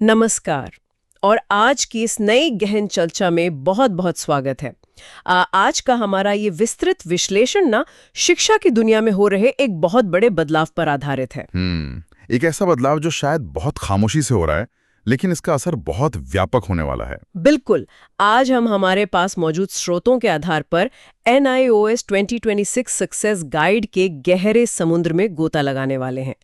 नमस्कार। और आज की इस नई गहन चर्चा में बहुत बहुत स्वागत है। आज का हमारा ये विस्तृत विश्लेषण ना शिक्षा की दुनिया में हो रहे एक बहुत बड़े बदलाव पर आधारित है। एक ऐसा बदलाव जो शायद बहुत खामोशी से हो रहा है, लेकिन इसका असर बहुत व्यापक होने वाला है। बिल्कुल। आज हम हमारे पास मौजूद स्रोतों के आधार पर NIOS 2026 सक्सेस गाइड के गहरे समुद्र में गोता लगाने वाले हैं।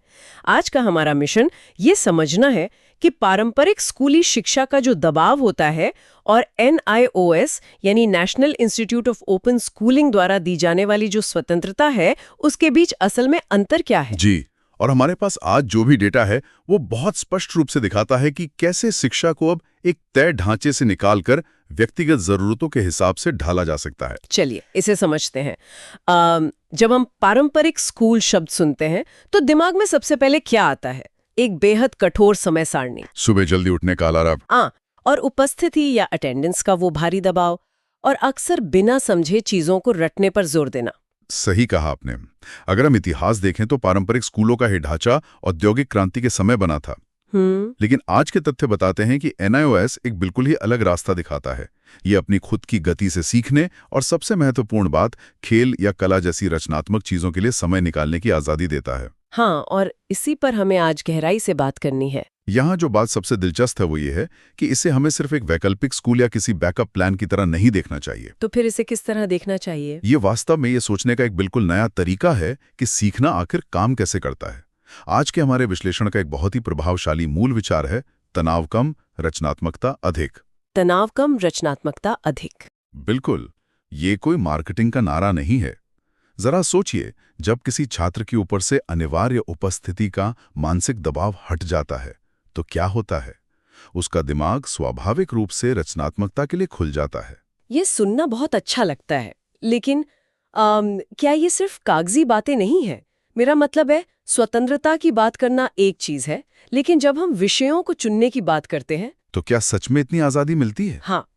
आज का हमारा मिशन ये समझना है कि पारंपरिक स्कूली शिक्षा का जो दबाव होता है और NIOS यानी national institute of open schooling द्वारा दी जाने वाली जो स्वतंत्रता है, उसके बीच असल में अंतर क्या है। जी, और हमारे पास आज जो भी डेटा है वो बहुत स्पष्ट रूप से दिखाता है कि कैसे शिक्षा को अब एक तय ढांचे से निकालकर व्यक्तिगत जरूरतों के हिसाब से ढाला जा सकता है। चलिए इसे समझते हैं। जब हम पारंपरिक स्कूल शब्द सुनते हैं तो दिमाग में सबसे पहले क्या आता है? एक बेहद कठोर समय सारणी, सुबह जल्दी उठने का अलार्म, और उपस्थिति या अटेंडेंस का वो भारी दबाव, और अक्सर बिना समझे चीजों को रटने पर जोर देना। सही कहा आपने। अगर हम इतिहास देखें तो पारंपरिक स्कूलों का ये ढांचा औद्योगिक क्रांति के समय बना था। लेकिन आज के तथ्य बताते हैं कि NIOS एक बिल्कुल ही अलग रास्ता दिखाता है। ये अपनी खुद की गति से सीखने और सबसे महत्वपूर्ण बात, खेल या कला जैसी रचनात्मक चीजों के लिए समय निकालने की आजादी देता है। हाँ, और इसी पर हमें आज गहराई से बात करनी है। यहाँ जो बात सबसे दिलचस्प है वो ये है कि इसे हमें सिर्फ एक वैकल्पिक स्कूल या किसी बैकअप प्लान की तरह नहीं देखना चाहिए। तो फिर इसे किस तरह देखना चाहिए? ये वास्तव में ये सोचने का एक बिल्कुल नया तरीका है कि सीखना आखिर काम कैसे करता है। आज के हमारे विश्लेषण का एक बहुत ही प्रभावशाली मूल विचार है तनाव कम, रचनात्मकता अधिक। तनाव कम, रचनात्मकता अधिक। बिल्कुल, ये कोई मार्केटिंग का नारा नहीं है। जरा सोचिए, जब किसी छात्र के ऊपर से अनिवार्य उपस्थिति का मानसिक दबाव हट जाता है तो क्या होता है? उसका दिमाग स्वाभाविक रूप से रचनात्मकता के लिए खुल जाता है। ये सुनना बहुत अच्छा लगता है, लेकिन क्या ये सिर्फ कागजी बातें नहीं है? मेरा मतलब है, स्वतंत्रता की बात करना एक चीज है, लेकिन जब हम विषयों को चुनने की बात करते हैं तो क्या सच में इतनी आजादी मिलती है? हाँ,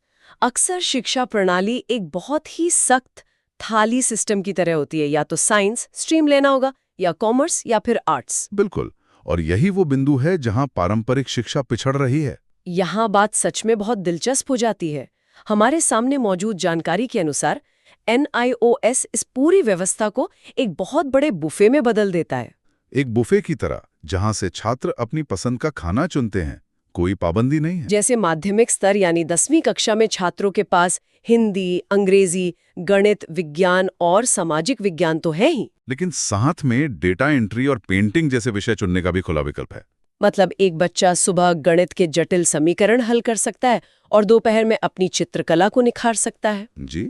अक्सर शिक्षा प्रणाली एक बहुत ही सख्त थाली सिस्टम की तरह होती है। या तो साइंस स्ट्रीम लेना होगा, या कॉमर्स, या फिर आर्ट्स। बिल्कुल, और यही वो बिंदु है जहां पारंपरिक शिक्षा पिछड़ रही है। यहाँ बात सच में बहुत दिलचस्प हो जाती है। हमारे सामने मौजूद जानकारी के अनुसार NIOS इस पूरी व्यवस्था को एक बहुत बड़े बुफे में बदल देता है। एक बुफे की तरह, जहां से छात्र अपनी पसंद का खाना चुनते हैं, कोई पाबंदी नहीं है। जैसे माध्यमिक स्तर यानी 10वीं कक्षा में छात्रों के पास हिंदी, अंग्रेजी, गणित, विज्ञान और सामाजिक विज्ञान तो है ही, लेकिन साथ में डेटा एंट्री और पेंटिंग जैसे विषय चुनने का भी खुला विकल्प है। मतलब एक बच्चा सुबह गणित के जटिल समीकरण हल कर सकता है और दोपहर में अपनी चित्रकला को निखार सकता है। जी,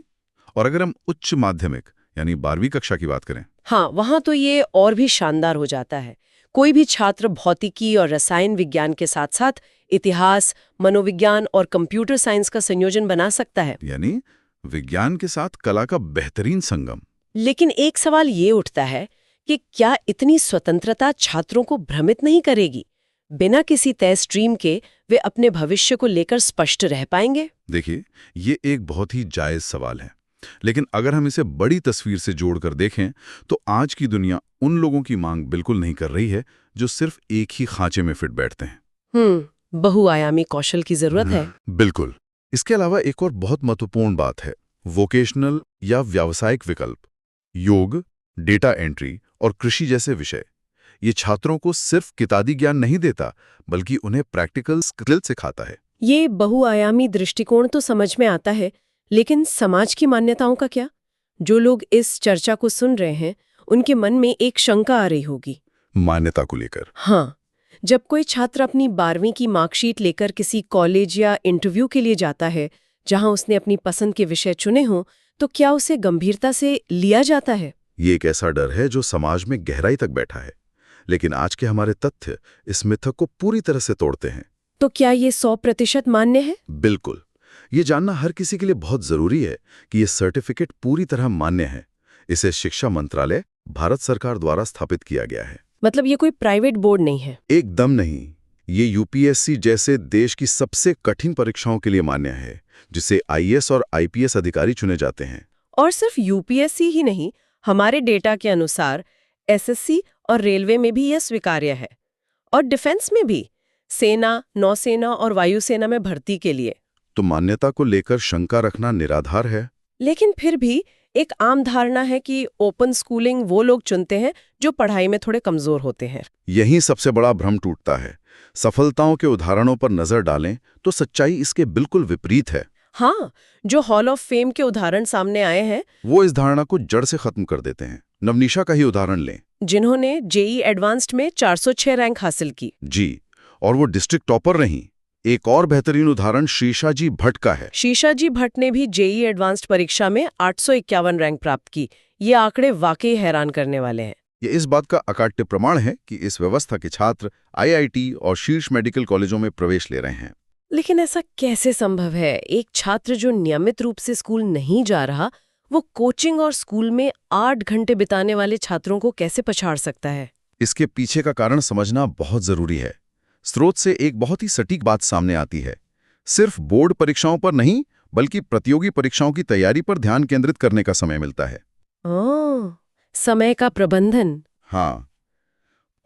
और अगर हम उच्च माध्यमिक यानी 12वीं कक्षा की बात करें, हाँ, वहाँ तो ये और भी शानदार हो जाता है। कोई भी छात्र भौतिकी और रसायन विज्ञान के साथ साथ इतिहास, मनोविज्ञान और कंप्यूटर साइंस का संयोजन बना सकता है। यानी विज्ञान के साथ कला का बेहतरीन संगम। लेकिन एक सवाल ये उठता है कि क्या इतनी स्वतंत्रता छात्रों को भ्रमित नहीं करेगी? बिना किसी तय स्ट्रीम के वे अपने भविष्य को लेकर स्पष्ट रह पाएंगे? देखिए, ये एक बहुत ही जायज सवाल है, लेकिन अगर हम इसे बड़ी तस्वीर से जोड़कर देखें तो आज की दुनिया उन लोगों की मांग बिल्कुल नहीं कर रही है जो सिर्फ एक ही खांचे में फिट बैठते हैं। बहुआयामी कौशल की जरूरत है। बिल्कुल। इसके अलावा एक और बहुत महत्वपूर्ण बात है वोकेशनल या व्यावसायिक विकल्प। योग, डेटा एंट्री और कृषि जैसे विषय ये छात्रों को सिर्फ किताबी ज्ञान नहीं देता, बल्कि उन्हें प्रैक्टिकल स्किल सिखाता है। ये बहुआयामी दृष्टिकोण तो समझ में आता है, लेकिन समाज की मान्यताओं का क्या? जो लोग इस चर्चा को सुन रहे हैं उनके मन में एक शंका आ रही होगी मान्यता को लेकर। हाँ, जब कोई छात्र अपनी 12वीं की मार्कशीट लेकर किसी कॉलेज या इंटरव्यू के लिए जाता है जहां उसने अपनी पसंद के विषय चुने हों, तो क्या उसे गंभीरता से लिया जाता है? ये एक ऐसा डर है जो समाज में गहराई तक बैठा है, लेकिन आज के हमारे तथ्य इस मिथक को पूरी तरह से तोड़ते हैं। तो क्या ये 100% मान्य है? बिल्कुल। ये जानना हर किसी के लिए बहुत जरूरी है कि ये सर्टिफिकेट पूरी तरह मान्य है। इसे शिक्षा मंत्रालय, भारत सरकार द्वारा स्थापित किया गया है। मतलब ये कोई प्राइवेट बोर्ड नहीं है? एकदम नहीं। ये UPSC जैसे देश की सबसे कठिन परीक्षाओं के लिए मान्य है, जिसे IAS और IPS अधिकारी चुने जाते हैं। और सिर्फ UPSC ही नहीं, हमारे डेटा के अनुसार SSC और रेलवे में भी यह स्वीकार्य है, और डिफेंस में भी। सेना, नौसेना और वायुसेना में भर्ती के लिए। तो मान्यता को लेकर शंका रखना निराधार है। लेकिन फिर भी एक आम धारणा है कि ओपन स्कूलिंग वो लोग चुनते हैं जो पढ़ाई में थोड़े कमजोर होते हैं। यही सबसे बड़ा भ्रम टूटता है। सफलताओं के उदाहरणों पर नजर डालें तो सच्चाई इसके बिल्कुल विपरीत है। हाँ, जो हॉल ऑफ फेम के उदाहरण सामने आए हैं वो इस धारणा को जड़ से खत्म कर देते हैं। नवनीशा का ही उदाहरण लें, जिन्होंने जेईई एडवांस्ड में 406 रैंक हासिल की। जी, और वो डिस्ट्रिक्ट टॉपर रहीं। एक और बेहतरीन उदाहरण शीशाजी भट्ट का है। शीशाजी भट्ट ने भी जेईई एडवांस्ड परीक्षा में 851 रैंक प्राप्त की। ये आंकड़े वाकई हैरान करने वाले हैं। ये इस बात का अकाट्य प्रमाण है कि इस व्यवस्था के छात्र आईआईटी और शीर्ष मेडिकल कॉलेजों में प्रवेश ले रहे हैं। लेकिन ऐसा कैसे संभव है? एक छात्र जो नियमित रूप से स्कूल नहीं जा रहा, वो कोचिंग और स्कूल में 8 घंटे बिताने वाले छात्रों को कैसे पछाड़ सकता है? इसके पीछे का कारण समझना बहुत जरूरी है। स्रोत से एक बहुत ही सटीक बात सामने आती है। सिर्फ बोर्ड परीक्षाओं पर नहीं, बल्कि प्रतियोगी परीक्षाओं की तैयारी पर ध्यान केंद्रित करने का समय मिलता है। समय का प्रबंधन। हाँ,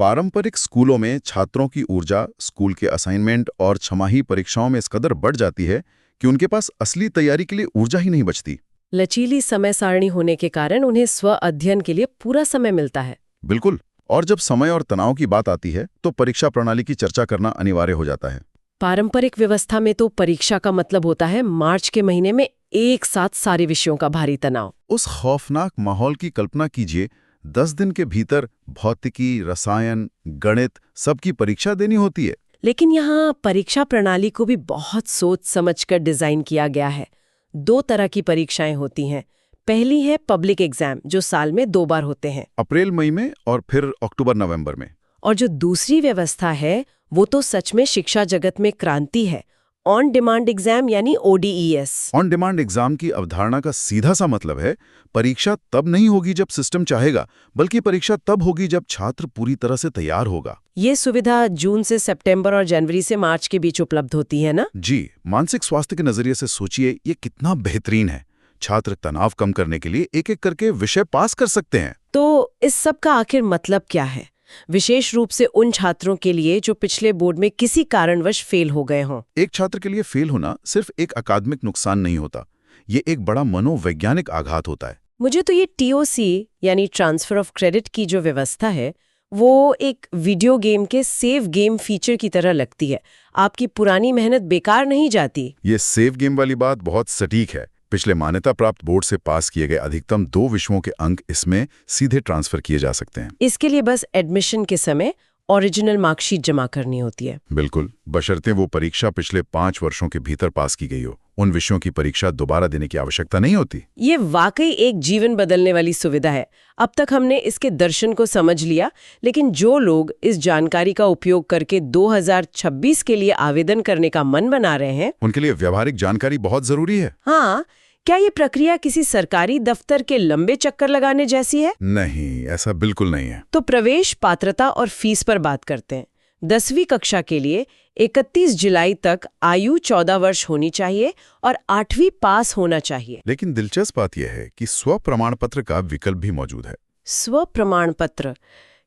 पारंपरिक स्कूलों में छात्रों की ऊर्जा स्कूल के असाइनमेंट और छमाही परीक्षाओं में इस कदर बढ़ जाती है कि उनके पास असली तैयारी के लिए ऊर्जा ही नहीं बचती। लचीली समय सारणी होने के कारण उन्हें स्व अध्ययन के लिए पूरा समय मिलता है। बिल्कुल, और जब समय और तनाव की बात आती है तो परीक्षा प्रणाली की चर्चा करना अनिवार्य हो जाता है। पारंपरिक व्यवस्था में तो परीक्षा का मतलब होता है मार्च के महीने में एक साथ सारे विषयों का भारी तनाव। उस खौफनाक माहौल की कल्पना कीजिए। 10 दिन के भीतर भौतिकी, रसायन, गणित सबकी परीक्षा देनी होती है। लेकिन यहाँ परीक्षा प्रणाली को भी बहुत सोच समझकर डिजाइन किया गया है। 2 तरह की परीक्षाएं होती हैं। पहली है पब्लिक एग्जाम, जो साल में 2 बार होते हैं, अप्रैल मई में और फिर अक्टूबर नवंबर में। और जो दूसरी व्यवस्था है वो तो सच में शिक्षा जगत में क्रांति है। ऑन डिमांड एग्जाम यानी ODES। ऑन डिमांड एग्जाम की अवधारणा का सीधा सा मतलब है परीक्षा तब नहीं होगी जब सिस्टम चाहेगा, बल्कि परीक्षा तब होगी जब छात्र पूरी तरह से तैयार होगा। ये सुविधा जून से सितंबर और जनवरी से मार्च के बीच उपलब्ध होती है ना? जी, मानसिक स्वास्थ्य के नजरिए से सोचिए ये कितना बेहतरीन है। छात्र तनाव कम करने के लिए एक एक करके विषय पास कर सकते हैं। तो इस सब का आखिर मतलब क्या है, विशेष रूप से उन छात्रों के लिए जो पिछले बोर्ड में किसी कारणवश फेल हो गए हों? एक छात्र के लिए फेल होना सिर्फ एक अकादमिक नुकसान नहीं होता, ये एक बड़ा मनोवैज्ञानिक आघात होता है। मुझे तो ये TOC यानी ट्रांसफर ऑफ क्रेडिट की जो व्यवस्था है वो एक वीडियो गेम के सेव गेम फीचर की तरह लगती है। आपकी पुरानी मेहनत बेकार नहीं जाती। ये सेव गेम वाली बात बहुत सटीक है। पिछले मान्यता प्राप्त बोर्ड से पास किए गए अधिकतम 2 विषयों के अंक इसमें सीधे ट्रांसफर किए जा सकते हैं। इसके लिए बस एडमिशन के समय ओरिजिनल मार्कशीट जमा करनी होती है। बिल्कुल, बशर्ते वो परीक्षा पिछले 5 वर्षों के भीतर पास की गई हो। उन विषयों की परीक्षा दोबारा देने की आवश्यकता नहीं होती। ये वाकई एक जीवन बदलने वाली सुविधा है। अब तक हमने इसके दर्शन को समझ लिया, लेकिन जो लोग इस जानकारी का उपयोग करके 2026 के लिए आवेदन करने का मन बना रहे हैं, उनके लिए व्यावहारिक जानकारी बहुत जरूरी है। हाँ, क्या ये प्रक्रिया किसी सरकारी दफ्तर के लंबे चक्कर लगाने जैसी है? नहीं, ऐसा बिल्कुल नहीं है। तो प्रवेश, पात्रता और फीस पर बात करते हैं। 10वीं कक्षा के लिए 31 जुलाई तक आयु 14 वर्ष होनी चाहिए और 8वीं पास होना चाहिए। लेकिन दिलचस्प बात यह है कि स्व प्रमाण पत्र का विकल्प भी मौजूद है। स्व प्रमाण पत्र,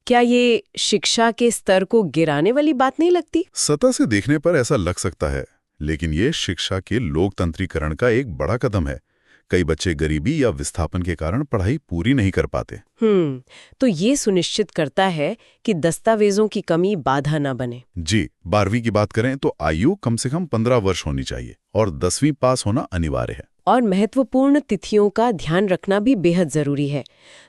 क्या ये शिक्षा के स्तर को गिराने वाली बात नहीं लगती? सतह से देखने पर ऐसा लग सकता है, लेकिन ये शिक्षा के लोकतंत्रीकरण का एक बड़ा कदम है। कई बच्चे गरीबी या विस्थापन के कारण पढ़ाई पूरी नहीं कर पाते। तो ये सुनिश्चित करता है कि दस्तावेजों की कमी बाधा न बने। जी, 12वीं की बात करें तो आयु कम से कम 15 वर्ष होनी चाहिए और 10वीं पास होना अनिवार्य है। और महत्वपूर्ण तिथियों का ध्यान रखना भी बेहद जरूरी है।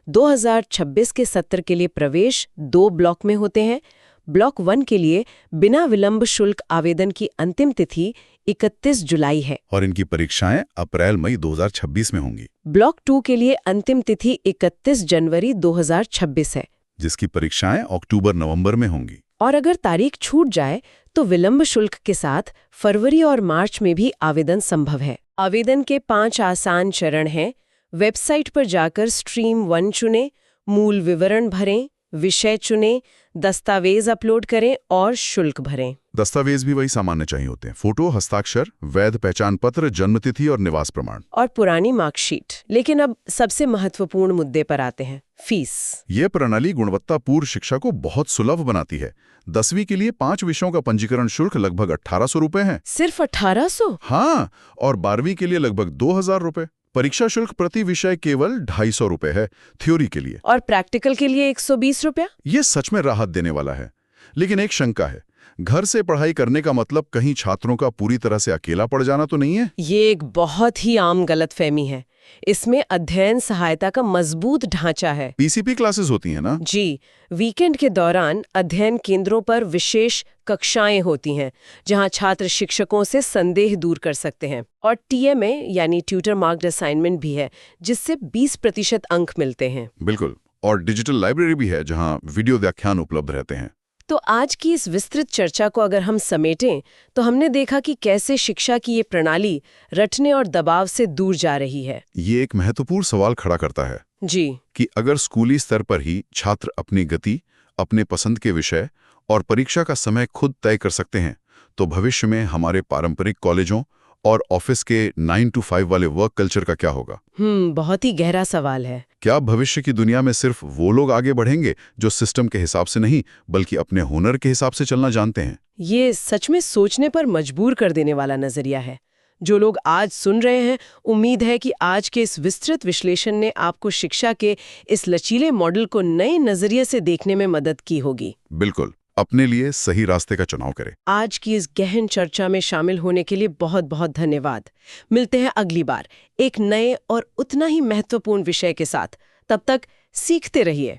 2026 के सत्र के लिए प्रवेश 2 ब्लॉक में होते हैं। ब्लॉक 1 के लिए बिना विलंब शुल्क आवेदन की अंतिम तिथि 31 जुलाई है और इनकी परीक्षाएं अप्रैल मई 2026 में होंगी। ब्लॉक 2 के लिए अंतिम तिथि 31 जनवरी 2026 है, जिसकी परीक्षाएं अक्टूबर नवंबर में होंगी। और अगर तारीख छूट जाए तो विलंब शुल्क के साथ फरवरी और मार्च में भी आवेदन संभव है। आवेदन के 5 आसान चरण हैं। वेबसाइट पर जाकर स्ट्रीम 1 चुनें, मूल विवरण भरें, विषय चुनें, दस्तावेज अपलोड करें और शुल्क भरें। दस्तावेज भी वही सामान्य चाहिए होते हैं, फोटो, हस्ताक्षर, वैध पहचान पत्र, जन्मतिथि और निवास प्रमाण। और पुरानी मार्कशीट। लेकिन अब सबसे महत्वपूर्ण मुद्दे पर आते हैं, फीस। ये प्रणाली गुणवत्तापूर्ण शिक्षा को बहुत सुलभ बनाती है। 10वीं के लिए 5 विषयों का पंजीकरण शुल्क लगभग 1800 रुपए है। सिर्फ 1800? हाँ, और 12वीं के लिए लगभग 2000 रुपए। परीक्षा शुल्क प्रति विषय केवल 250 रुपए है थ्योरी के लिए। और प्रैक्टिकल के लिए 120 रुपया? ये सच में राहत देने वाला है। लेकिन एक शंका है, घर से पढ़ाई करने का मतलब कहीं छात्रों का पूरी तरह से अकेला पड़ जाना तो नहीं है? ये एक बहुत ही आम गलतफहमी है। इसमें अध्ययन सहायता का मजबूत ढांचा है। पीसीपी क्लासेस होती हैं ना? जी, वीकेंड के दौरान अध्ययन केंद्रों पर विशेष कक्षाएं होती हैं, जहां छात्र शिक्षकों से संदेह दूर कर सकते हैं। और टीएमए यानी ट्यूटर मार्क्ड असाइनमेंट भी है, जिससे 20% अंक मिलते हैं। बिल्कुल, और डिजिटल लाइब्रेरी भी है जहां वीडियो व्याख्यान उपलब्ध रहते हैं। तो आज की इस विस्तृत चर्चा को अगर हम समेटें तो हमने देखा कि कैसे शिक्षा की ये प्रणाली रटने और दबाव से दूर जा रही है। ये एक महत्वपूर्ण सवाल खड़ा करता है जी, कि अगर स्कूली स्तर पर ही छात्र अपनी गति, अपने पसंद के विषय और परीक्षा का समय खुद तय कर सकते हैं, तो भविष्य में हमारे पारंपरिक कॉलेजों और ऑफिस के 9 to 5 वाले वर्क कल्चर का क्या होगा? बहुत ही गहरा सवाल है। क्या भविष्य की दुनिया में सिर्फ वो लोग आगे बढ़ेंगे जो सिस्टम के हिसाब से नहीं, बल्कि अपने हुनर के हिसाब से चलना जानते हैं? ये सच में सोचने पर मजबूर कर देने वाला नजरिया है। जो लोग आज सुन रहे हैं, उम्मीद है कि आज के इस विस्तृत विश्लेषण ने आपको शिक्षा के इस लचीले मॉडल को नए नजरिए से देखने में मदद की होगी। बिल्कुल, अपने लिए सही रास्ते का चुनाव करें। आज की इस गहन चर्चा में शामिल होने के लिए बहुत बहुत धन्यवाद। मिलते हैं अगली बार एक नए और उतना ही महत्वपूर्ण विषय के साथ। तब तक सीखते रहिए।